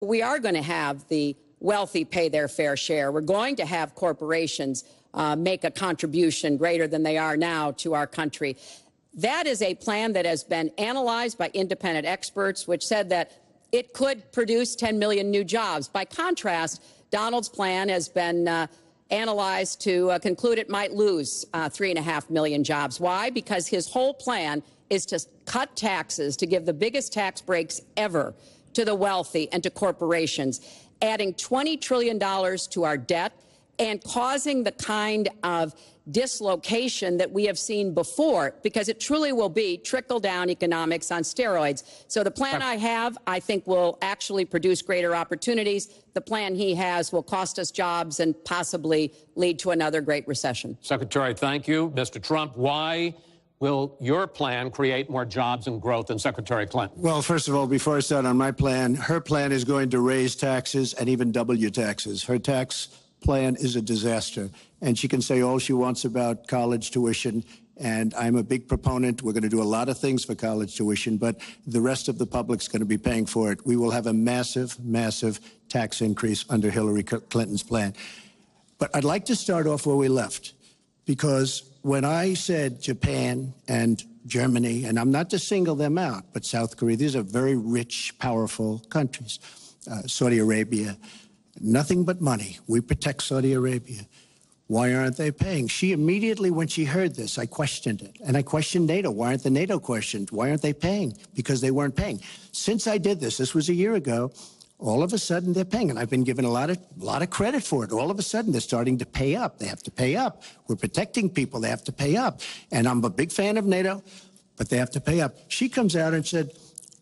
We are going to have the wealthy pay their fair share. We're going to have corporations make a contribution greater than they are now to our country. That is a plan that has been analyzed by independent experts, which said that it could produce 10 million new jobs. By contrast, Donald's plan has been analyzed to conclude it might lose 3.5 million jobs. Why? Because his whole plan is to cut taxes, to give the biggest tax breaks ever to the wealthy and to corporations, adding $20 trillion to our debt and causing the kind of dislocation that we have seen before, because it truly will be trickle-down economics on steroids. So the plan I have, I think, will actually produce greater opportunities. The plan he has will cost us jobs and possibly lead to another great recession. Secretary, thank you. Mr. Trump, why will your plan create more jobs and growth than Secretary Clinton? Well, first of all, before I start on my plan, her plan is going to raise taxes and even double your taxes. Her tax plan is a disaster. And she can say all she wants about college tuition, and I'm a big proponent. We're going to do a lot of things for college tuition, but the rest of the public's going to be paying for it. We will have a massive, massive tax increase under Hillary Clinton's plan. But I'd like to start off where we left, because when I said Japan and Germany, and I'm not to single them out, but South Korea, these are very rich, powerful countries. Saudi Arabia, nothing but money. We protect Saudi Arabia. Why aren't they paying? She immediately, when she heard this, I questioned it. And I questioned NATO. Why aren't the NATO questioned? Why aren't they paying? Because they weren't paying. Since I did this was a year ago, all of a sudden they're paying. And I've been given a lot of credit for it. All of a sudden they're starting to pay up. They have to pay up. We're protecting people. They have to pay up. And I'm a big fan of NATO, but they have to pay up. She comes out and said,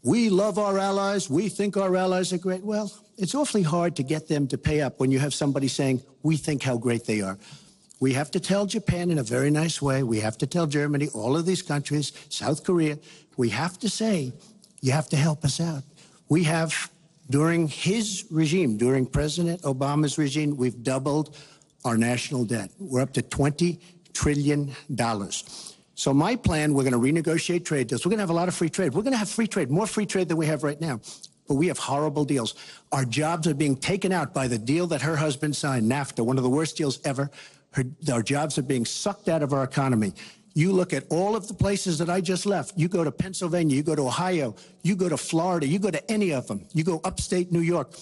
we love our allies. We think our allies are great. Well, it's awfully hard to get them to pay up when you have somebody saying, we think how great they are. We have to tell Japan in a very nice way. We have to tell Germany, all of these countries, South Korea, we have to say, you have to help us out. We have, during his regime, during President Obama's regime, we've doubled our national debt. We're up to $20 trillion. So my plan, we're going to renegotiate trade deals. We're going to have a lot of free trade. We're going to have free trade, more free trade than we have right now. But we have horrible deals. Our jobs are being taken out by the deal that her husband signed, NAFTA, one of the worst deals ever. Our jobs are being sucked out of our economy. You look at all of the places that I just left. You go to Pennsylvania, you go to Ohio, you go to Florida, you go to any of them. You go upstate New York.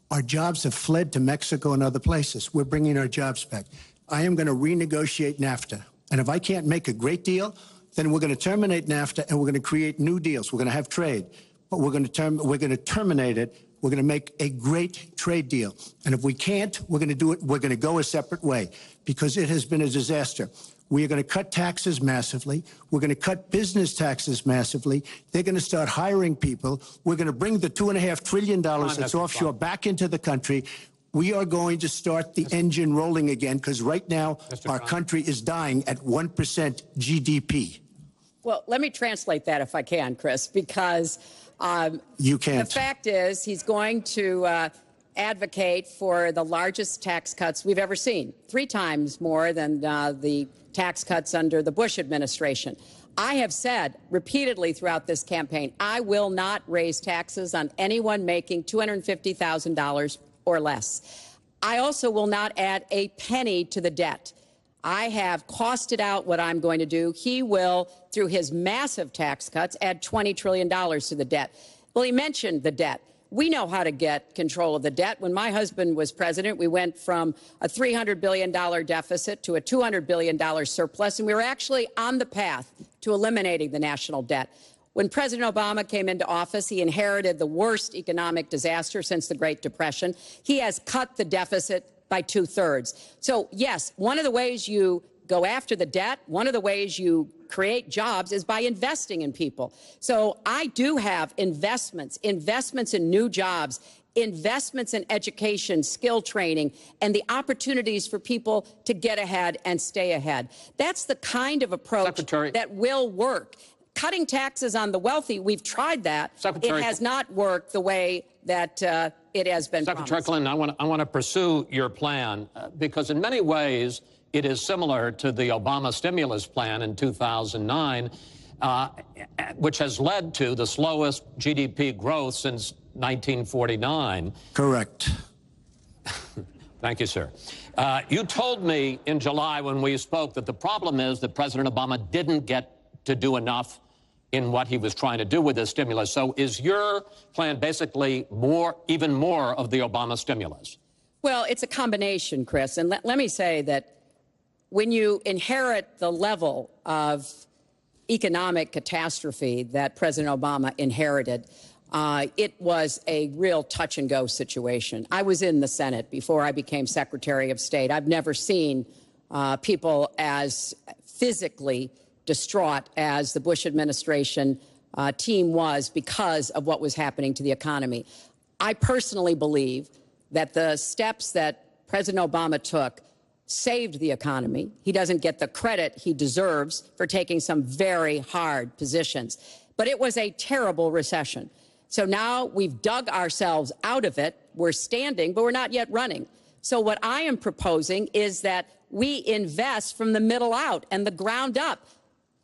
Our jobs have fled to Mexico and other places. We're bringing our jobs back. I am going to renegotiate NAFTA. And if I can't make a great deal, then we're going to terminate NAFTA and we're going to create new deals. We're going to have trade. But we're going to terminate it. We're going to make a great trade deal. And if we can't, we're going to do it. We're going to go a separate way, because it has been a disaster. We are going to cut taxes massively. We're going to cut business taxes massively. They're going to start hiring people. We're going to bring the $2.5 trillion that's offshore back into the country. We are going to start the engine rolling again, because right now our country is dying at 1% GDP. Well, let me translate that if I can, Chris, because you can't. The fact is he's going to advocate for the largest tax cuts we've ever seen, 3 times more than the tax cuts under the Bush administration. I have said repeatedly throughout this campaign, I will not raise taxes on anyone making $250,000 or less. I also will not add a penny to the debt. I have costed out what I'm going to do. He will, through his massive tax cuts, add $20 trillion to the debt. Well, he mentioned the debt. We know how to get control of the debt. When my husband was president, we went from a $300 billion deficit to a $200 billion surplus, and we were actually on the path to eliminating the national debt. When President Obama came into office, he inherited the worst economic disaster since the Great Depression. He has cut the deficit by 2/3. So, yes, one of the ways you go after the debt, one of the ways you create jobs is by investing in people. So I do have investments in new jobs, investments in education, skill training, and the opportunities for people to get ahead and stay ahead. That's the kind of approach that will work. Cutting taxes on the wealthy, we've tried that. It has not worked the way that it has been promised. Secretary Clinton, I want to pursue your plan because in many ways it is similar to the Obama stimulus plan in 2009, which has led to the slowest GDP growth since 1949. Correct. Thank you, sir. You told me in July when we spoke that the problem is that President Obama didn't get to do enough in what he was trying to do with this stimulus. So is your plan basically even more of the Obama stimulus? Well, it's a combination, Chris. And let me say that when you inherit the level of economic catastrophe that President Obama inherited, it was a real touch-and-go situation. I was in the Senate before I became Secretary of State. I've never seen people as physically distraught as the Bush administration team was because of what was happening to the economy. I personally believe that the steps that President Obama took saved the economy. He doesn't get the credit he deserves for taking some very hard positions. But it was a terrible recession. So now we've dug ourselves out of it. We're standing, but we're not yet running. So what I am proposing is that we invest from the middle out and the ground up,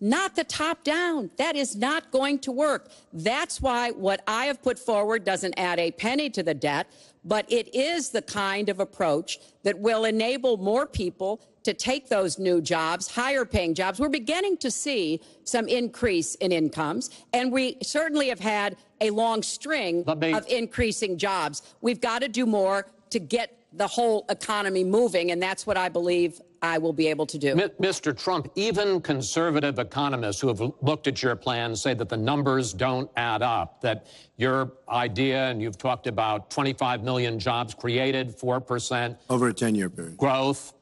not the top down. That is not going to work. That's why what I have put forward doesn't add a penny to the debt, but it is the kind of approach that will enable more people to take those new jobs, higher paying jobs. We're beginning to see some increase in incomes, and we certainly have had a long string of increasing jobs. We've got to do more to get the whole economy moving, and that's what I believe I will be able to do. Mr. Trump, even conservative economists who have looked at your plan say that the numbers don't add up, that your idea, and you've talked about 25 million jobs created, 4% over a 10-year period growth,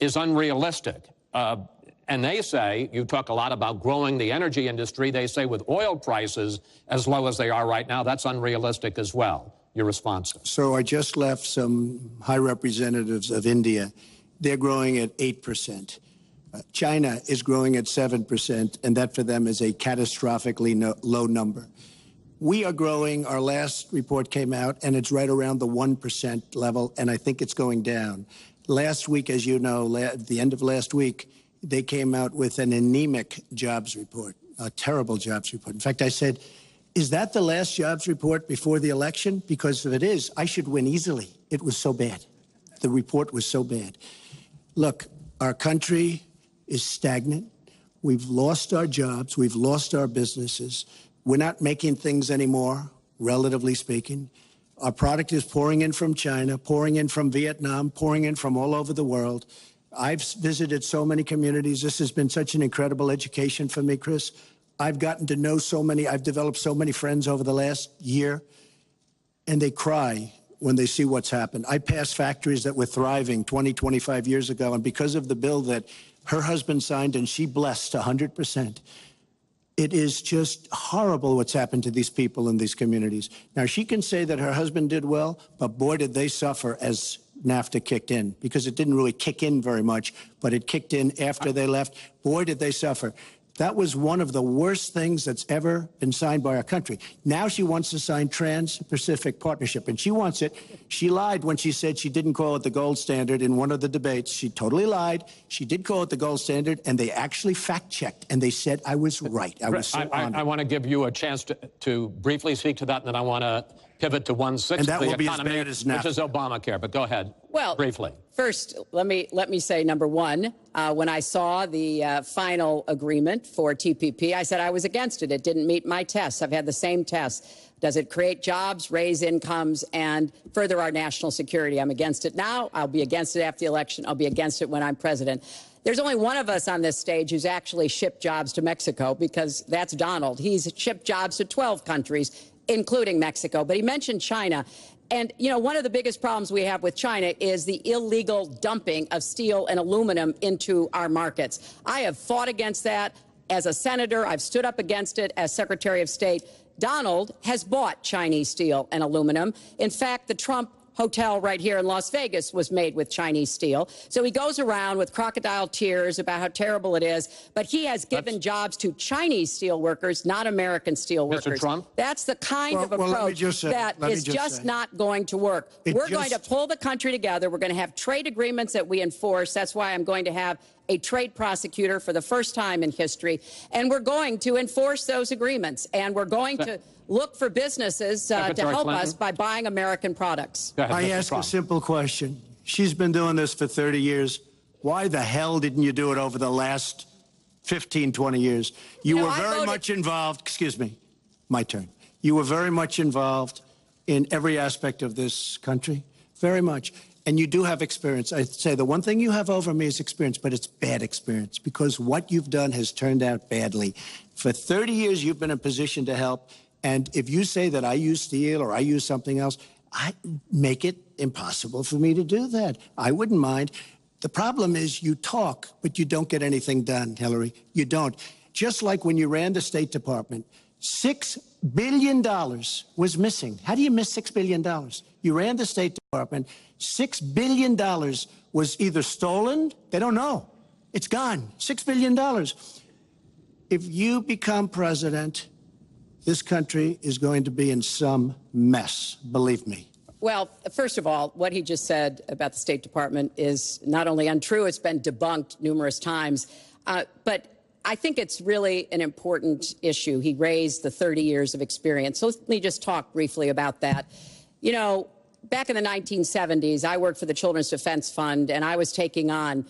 is unrealistic. And they say, you talk a lot about growing the energy industry, they say with oil prices as low as they are right now, that's unrealistic as well. Your response? So I just left some high representatives of India. They're growing at 8%. China is growing at 7%, and that for them is a catastrophically low number. We are growing. Our last report came out, and it's right around the 1% level, and I think it's going down. Last week, as you know, at the end of last week, they came out with an anemic jobs report, a terrible jobs report. In fact, I said, is that the last jobs report before the election? Because if it is, I should win easily. It was so bad. The report was so bad. Look, our country is stagnant. We've lost our jobs. We've lost our businesses. We're not making things anymore, relatively speaking. Our product is pouring in from China, pouring in from Vietnam, pouring in from all over the world. I've visited so many communities. This has been such an incredible education for me, Chris. I've gotten to know so many. I've developed so many friends over the last year, and they cry when they see what's happened. I passed factories that were thriving 20, 25 years ago, and because of the bill that her husband signed and she blessed 100%, it is just horrible what's happened to these people in these communities. Now, she can say that her husband did well, but boy, did they suffer as NAFTA kicked in, because it didn't really kick in very much, but it kicked in after they left. Boy, did they suffer. That was one of the worst things that's ever been signed by our country. Now she wants to sign Trans-Pacific Partnership, and she wants it. She lied when she said she didn't call it the gold standard in one of the debates. She totally lied. She did call it the gold standard, and they actually fact-checked, and they said I was right. I was so honored. I want to give you a chance to briefly speak to that, and then I want to pivot to 1/6 of the economy, which is Obamacare. But go ahead, well, briefly. First, let me say, number one, when I saw the final agreement for TPP, I said I was against it. It didn't meet my tests. I've had the same tests. Does it create jobs, raise incomes, and further our national security? I'm against it now. I'll be against it after the election. I'll be against it when I'm president. There's only one of us on this stage who's actually shipped jobs to Mexico, because that's Donald. He's shipped jobs to 12 countries, including Mexico. But he mentioned China. And, you know, one of the biggest problems we have with China is the illegal dumping of steel and aluminum into our markets. I have fought against that as a senator. I've stood up against it as Secretary of State. Donald has bought Chinese steel and aluminum. In fact, the Trump hotel right here in Las Vegas was made with Chinese steel. So he goes around with crocodile tears about how terrible it is, but he has given jobs to Chinese steel workers, not American steel workers. Mr. Trump? That's the kind of approach that is just not going to work. We're going to pull the country together. We're going to have trade agreements that we enforce. That's why I'm going to have a trade prosecutor for the first time in history, and we're going to enforce those agreements, and we're going to look for businesses to help us by buying American products. Go ahead, I Mr. ask Trump. a simple question. She's been doing this for 30 years. Why the hell didn't you do it over the last 15, 20 years? You were very much involved. Excuse me, my turn. You were very much involved in every aspect of this country, very much. And you do have experience. I say the one thing you have over me is experience, but it's bad experience because what you've done has turned out badly. For 30 years, you've been in a position to help. And if you say that I use steel or I use something else, I make it impossible for me to do that. I wouldn't mind. The problem is you talk, but you don't get anything done, Hillary. You don't. Just like when you ran the State Department, $6 billion was missing. How do you miss $6 billion? You ran the State Department. $6 billion was either stolen, they don't know. It's gone. $6 billion. If you become president, this country is going to be in some mess, believe me. Well, first of all, what he just said about the State Department is not only untrue, it's been debunked numerous times. But I think it's really an important issue. He raised the 30 years of experience. So let me just talk briefly about that. You know, back in the 1970s, I worked for the Children's Defense Fund, and I was taking on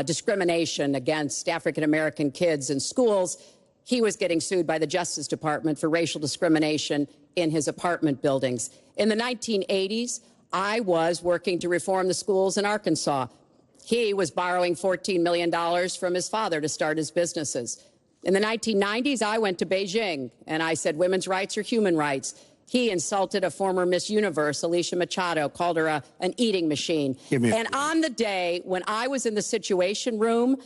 discrimination against African-American kids in schools. He was getting sued by the Justice Department for racial discrimination in his apartment buildings. In the 1980s, I was working to reform the schools in Arkansas. He was borrowing $14 million from his father to start his businesses. In the 1990s, I went to Beijing, and I said women's rights are human rights. He insulted a former Miss Universe, Alicia Machado, called her an eating machine. And on the day when I was in the Situation Room,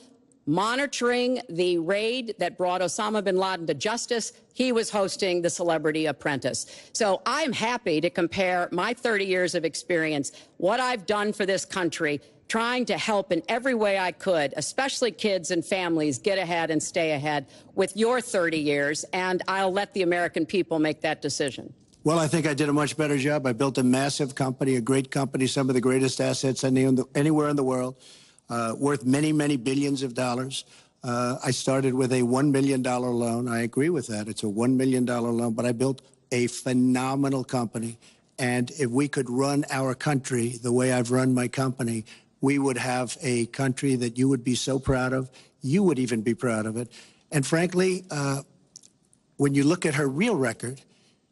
monitoring the raid that brought Osama bin Laden to justice, he was hosting the Celebrity Apprentice. So I'm happy to compare my 30 years of experience, what I've done for this country, trying to help in every way I could, especially kids and families, get ahead and stay ahead, with your 30 years, and I'll let the American people make that decision. Well, I think I did a much better job. I built a massive company, a great company, some of the greatest assets anywhere in the world. Worth many, many billions of dollars. I started with a $1 million loan. I agree with that. It's a $1 million loan, but I built a phenomenal company. And if we could run our country the way I've run my company, we would have a country that you would be so proud of. You would even be proud of it. And frankly, when you look at her real record,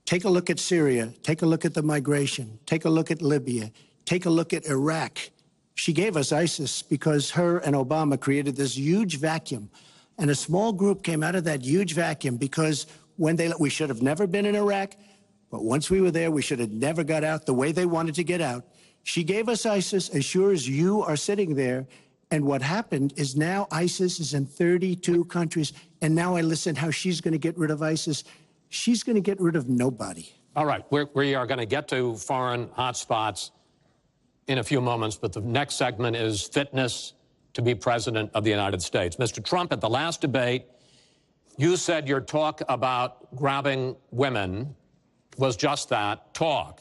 take a look at Syria, take a look at the migration, take a look at Libya, take a look at Iraq. She gave us ISIS because her and Obama created this huge vacuum. And a small group came out of that huge vacuum because we should have never been in Iraq, but once we were there, we should have never got out the way they wanted to get out. She gave us ISIS as sure as you are sitting there. And what happened is now ISIS is in 32 countries. And now I listen how she's going to get rid of ISIS. She's going to get rid of nobody. All right, we are going to get to foreign hotspots in a few moments, but the next segment is fitness to be president of the United States. Mr. Trump, at the last debate, you said your talk about grabbing women was just that, talk,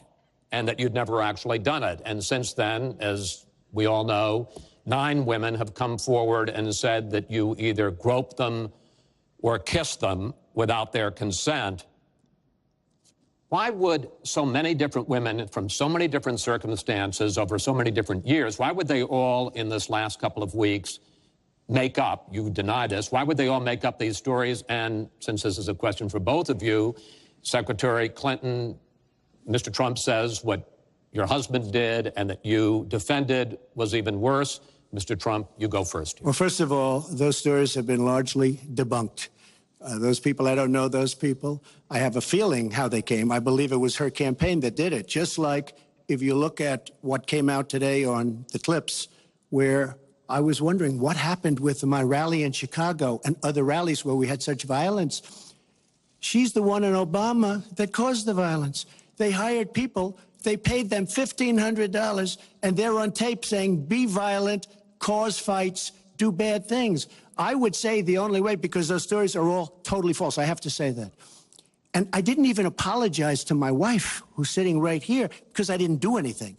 and that you'd never actually done it. And since then, as we all know, 9 women have come forward and said that you either groped them or kissed them without their consent. Why would so many different women from so many different circumstances over so many different years, why would they all in this last couple of weeks make up, you deny this, why would they all make up these stories? And since this is a question for both of you, Secretary Clinton, Mr. Trump says what your husband did and that you defended was even worse. Mr. Trump, you go first. Well, first of all, those stories have been largely debunked. Those people, I don't know those people. I have a feeling how they came. I believe it was her campaign that did it. Just like if you look at what came out today on the clips, where I was wondering what happened with my rally in Chicago and other rallies where we had such violence. She's the one in Obama that caused the violence. They hired people, they paid them $1,500, and they're on tape saying, be violent, cause fights, do bad things. I would say the only way, because those stories are all totally false. I have to say that. And I didn't even apologize to my wife, who's sitting right here, because I didn't do anything.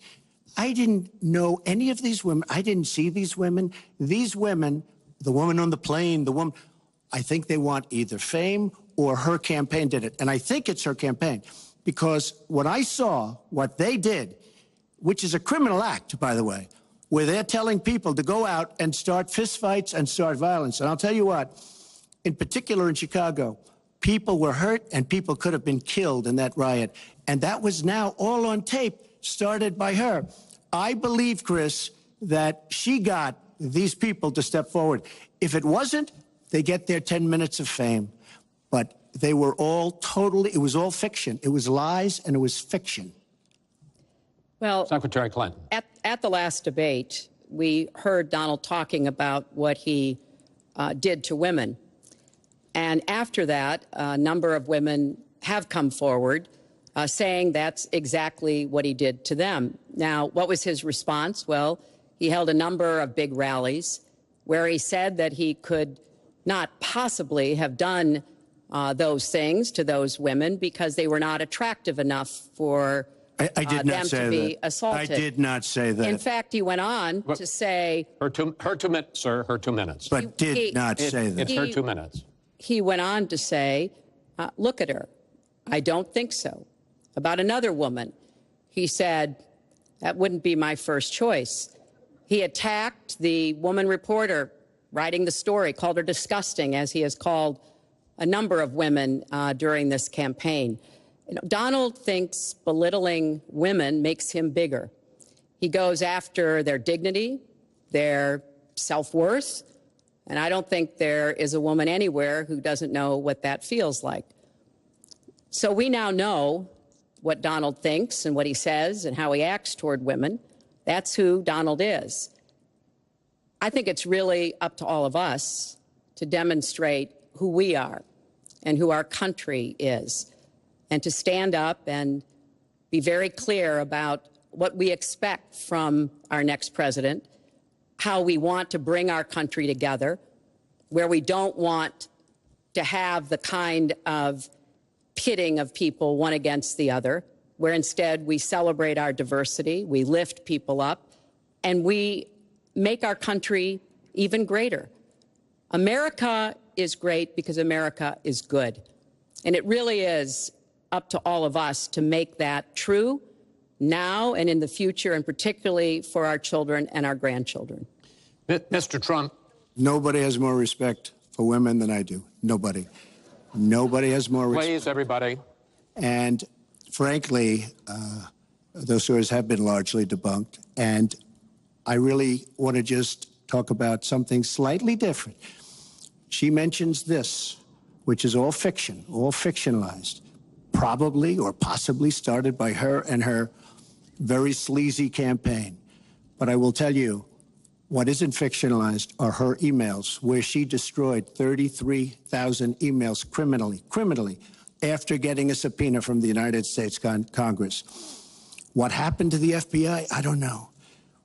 I didn't know any of these women. I didn't see these women. These women the woman on the plane, the woman. I think they want either fame or her campaign did it. And I think it's her campaign because what I saw, what they did, which is a criminal act, by the way, where they're telling people to go out and start fistfights and start violence. And I'll tell you what, in particular in Chicago, people were hurt and people could have been killed in that riot. And that was now all on tape, started by her. I believe, Chris, that she got these people to step forward. If it wasn't, they get their 10 minutes of fame. But they were all totally, it was all fiction. It was lies and it was fiction. Well, Secretary Clinton. At the last debate, we heard Donald talking about what he did to women. And after that, a number of women have come forward saying that's exactly what he did to them. Now, what was his response? Well, he held a number of big rallies where he said that he could not possibly have done those things to those women because they were not attractive enough for I did not them say to be that. assaulted. I did not say that. In fact, he went on to say... Her 2 minutes, sir, her 2 minutes. But did not say that. It's her 2 minutes. He went on to say, look at her. I don't think so. About another woman, he said, that wouldn't be my first choice. He attacked the woman reporter writing the story, called her disgusting, as he has called a number of women during this campaign. You know, Donald thinks belittling women makes him bigger. He goes after their dignity, their self-worth, and I don't think there is a woman anywhere who doesn't know what that feels like. So we now know what Donald thinks and what he says and how he acts toward women. That's who Donald is. I think it's really up to all of us to demonstrate who we are and who our country is, and to stand up and be very clear about what we expect from our next president, how we want to bring our country together, where we don't want to have the kind of pitting of people one against the other, where instead we celebrate our diversity, we lift people up, and we make our country even greater. America is great because America is good. And it really is up to all of us to make that true now and in the future, and particularly for our children and our grandchildren. Mr. Trump. Nobody has more respect for women than I do. Nobody. Nobody has more respect. Please, everybody. And frankly, those stories have been largely debunked. And I really want to just talk about something slightly different. She mentions this, which is all fiction, all fictionalized, probably or possibly started by her and her very sleazy campaign. But I will tell you, what isn't fictionalized are her emails, where she destroyed 33,000 emails criminally, after getting a subpoena from the United States Congress. What happened to the FBI? I don't know.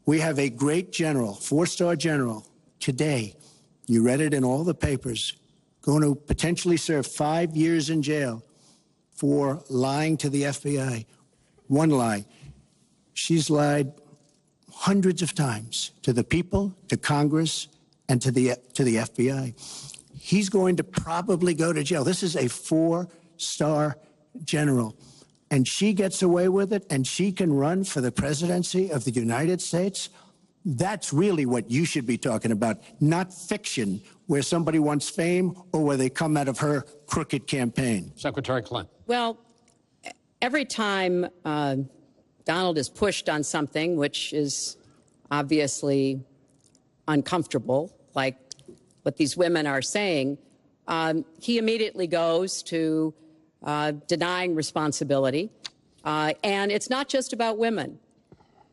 We have a great general, 4-star general, today, you read it in all the papers, going to potentially serve 5 years in jail for lying to the FBI. One lie. She's lied hundreds of times to the people, to Congress, and to the FBI. He's going to probably go to jail. This is a 4-star general. And she gets away with it, and she can run for the presidency of the United States. That's really what you should be talking about, not fiction, where somebody wants fame or where they come out of her crooked campaign. Secretary Clinton. Well, every time Donald is pushed on something which is obviously uncomfortable, like what these women are saying, he immediately goes to denying responsibility. And it's not just about women.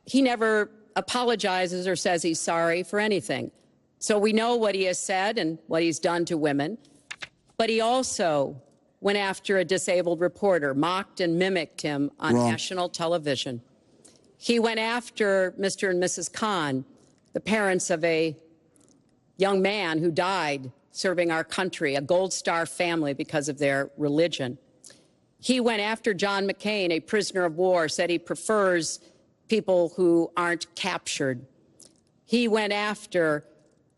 He never apologizes or says he's sorry for anything. So we know what he has said and what he's done to women. But he also went after a disabled reporter, mocked and mimicked him on national television. He went after Mr. and Mrs. Khan, the parents of a young man who died serving our country, a Gold Star family because of their religion. He went after John McCain, a prisoner of war, said he prefers people who aren't captured. He went after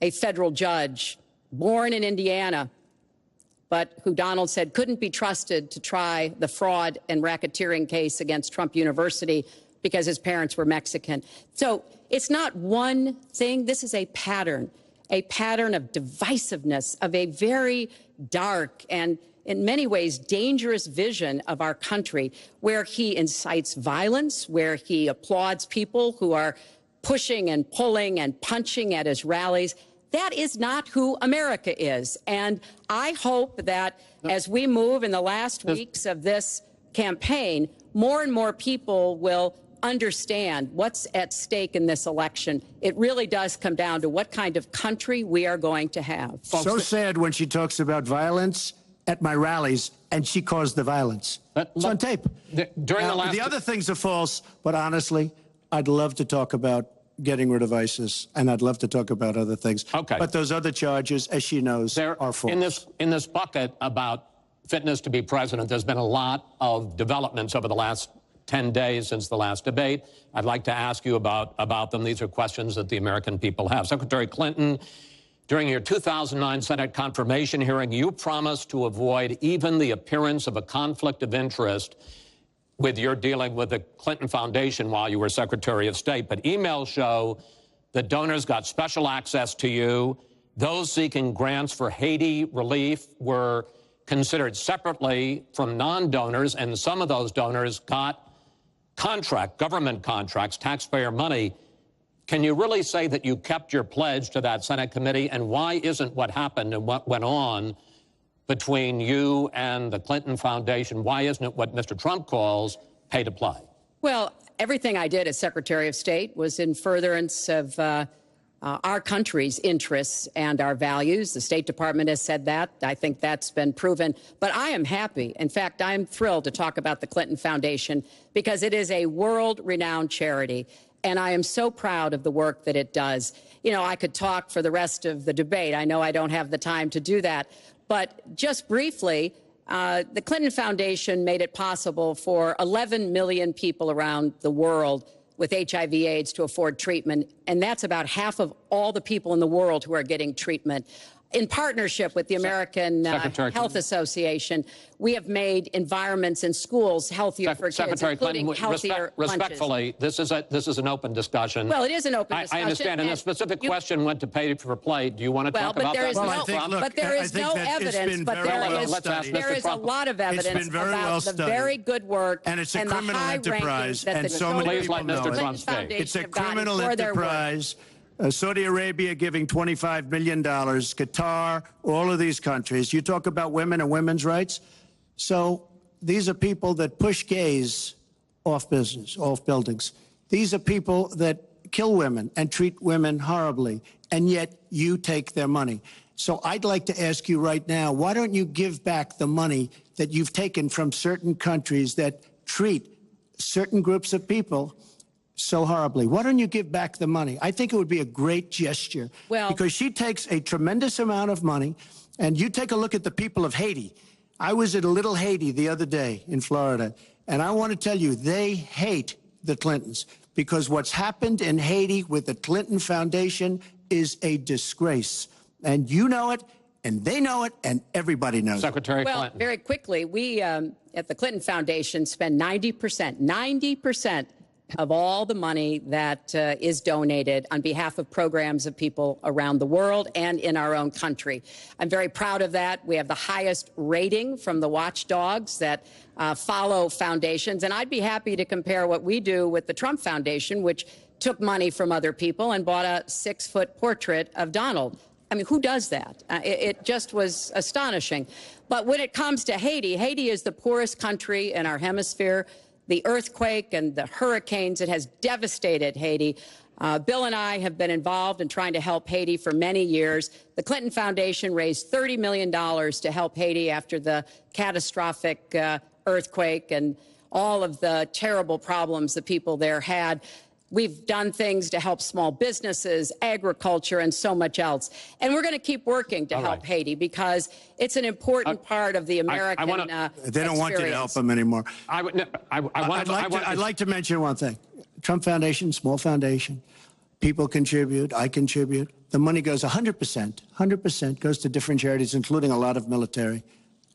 a federal judge born in Indiana, but who Donald said couldn't be trusted to try the fraud and racketeering case against Trump University because his parents were Mexican. So it's not one thing. This is a pattern of divisiveness, of a very dark and in many ways dangerous vision of our country, where he incites violence, where he applauds people who are pushing and pulling and punching at his rallies. That is not who America is. And I hope that as we move in the last weeks of this campaign, more and more people will understand what's at stake in this election. It really does come down to what kind of country we are going to have. So sad when she talks about violence at my rallies, and she caused the violence. It's on tape. The other things are false, but honestly, I'd love to talk about getting rid of ISIS, and I'd love to talk about other things. Okay. But those other charges, as she knows, are false. In this bucket about fitness to be president, there's been a lot of developments over the last 10 days since the last debate. I'd like to ask you about them. These are questions that the American people have. Secretary Clinton, during your 2009 Senate confirmation hearing, you promised to avoid even the appearance of a conflict of interest with your dealing with the Clinton Foundation while you were Secretary of State. But emails show that donors got special access to you. Those seeking grants for Haiti relief were considered separately from non-donors, and some of those donors got government contracts, taxpayer money. Can you really say that you kept your pledge to that Senate committee? And why isn't what happened and what went on between you and the Clinton Foundation, why isn't it what Mr. Trump calls pay to play? Well, everything I did as Secretary of State was in furtherance of our country's interests and our values. The State Department has said that. I think that's been proven. But I am happy. In fact, I'm thrilled to talk about the Clinton Foundation because it is a world-renowned charity. And I am so proud of the work that it does. You know, I could talk for the rest of the debate. I know I don't have the time to do that. But just briefly, the Clinton Foundation made it possible for 11 million people around the world with HIV/AIDS to afford treatment. And that's about half of all the people in the world who are getting treatment. In partnership with the American Health Association, we have made environments in schools healthier for kids, Secretary including Clinton, healthier respectfully, this is an open discussion. Well, it is an open discussion. I understand, and the specific question went to pay for play. Do you want to talk about that? But there is no evidence. But there is a lot of evidence about the very good work and it's a criminal enterprise, and so many people know it. It's a criminal enterprise. Saudi Arabia giving $25 million, Qatar, all of these countries. You talk about women and women's rights. So these are people that push gays off buildings. These are people that kill women and treat women horribly, and yet you take their money. So I'd like to ask you right now, why don't you give back the money that you've taken from certain countries that treat certain groups of people so horribly? Why don't you give back the money? I think it would be a great gesture. Well, because she takes a tremendous amount of money, and you take a look at the people of Haiti. I was at a little Haiti the other day in Florida, and I want to tell you, they hate the Clintons because what's happened in Haiti with the Clinton Foundation is a disgrace. And you know it, and they know it, and everybody knows Secretary it. Clinton. Well, very quickly, we at the Clinton Foundation spend 90% of all the money that is donated on behalf of programs of people around the world and in our own country. I'm very proud of that. We have the highest rating from the watchdogs that follow foundations, and I'd be happy to compare what we do with the Trump Foundation, which took money from other people and bought a 6-foot portrait of Donald. I mean, who does that? It just was astonishing. But when it comes to Haiti, Haiti is the poorest country in our hemisphere. The earthquake and the hurricanes, it has devastated Haiti. Bill and I have been involved in trying to help Haiti for many years. The Clinton Foundation raised $30 million to help Haiti after the catastrophic earthquake and all of the terrible problems the people there had. We've done things to help small businesses, agriculture, and so much else. And we're going to keep working to help Haiti because it's an important part of the American They don't want you to help them anymore. I'd like to mention one thing. Trump Foundation, small foundation. People contribute. I contribute. The money goes 100% goes to different charities, including a lot of military.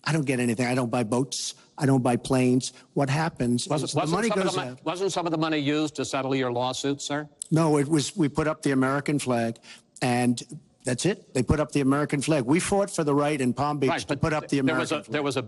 I don't get anything. I don't buy boats. I don't buy planes. What happens is the money goes out. Wasn't some of the money used to settle your lawsuit, sir? No, it was. We put up the American flag, and that's it. They put up the American flag. We fought for the right in Palm Beach to put up the American flag. There was a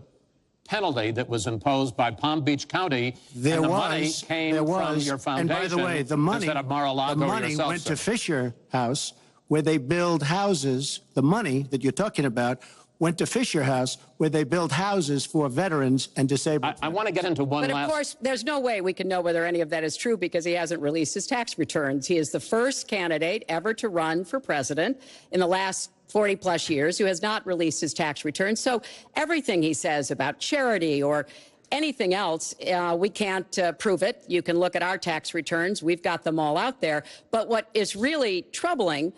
penalty that was imposed by Palm Beach County, and the money came from your foundation. And by the way, the money went to Fisher House, where they build houses. The money that you're talking about went to Fisher House, where they build houses for veterans and disabled. I want to get into one last... But of course, there's no way we can know whether any of that is true because he hasn't released his tax returns. He is the first candidate ever to run for president in the last 40-plus years who has not released his tax returns. So everything he says about charity or anything else, we can't prove it. You can look at our tax returns. We've got them all out there. But what is really troubling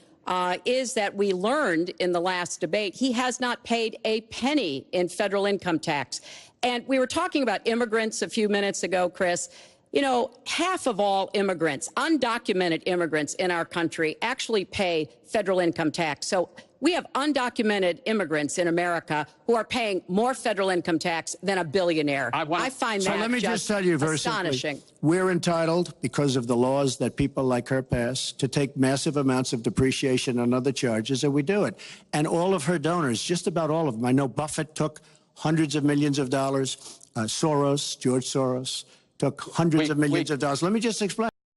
is that we learned in the last debate he has not paid a penny in federal income tax. And we were talking about immigrants a few minutes ago, Chris. You know, half of all immigrants, undocumented immigrants in our country, actually pay federal income tax. So we have undocumented immigrants in America who are paying more federal income tax than a billionaire. I find that let me just tell you very astonishing. Simply, we're entitled, because of the laws that people like her pass, to take massive amounts of depreciation and other charges, and we do it. And all of her donors, just about all of them, I know Buffett took hundreds of millions of dollars, George Soros, took hundreds of millions of dollars. Let me just explain.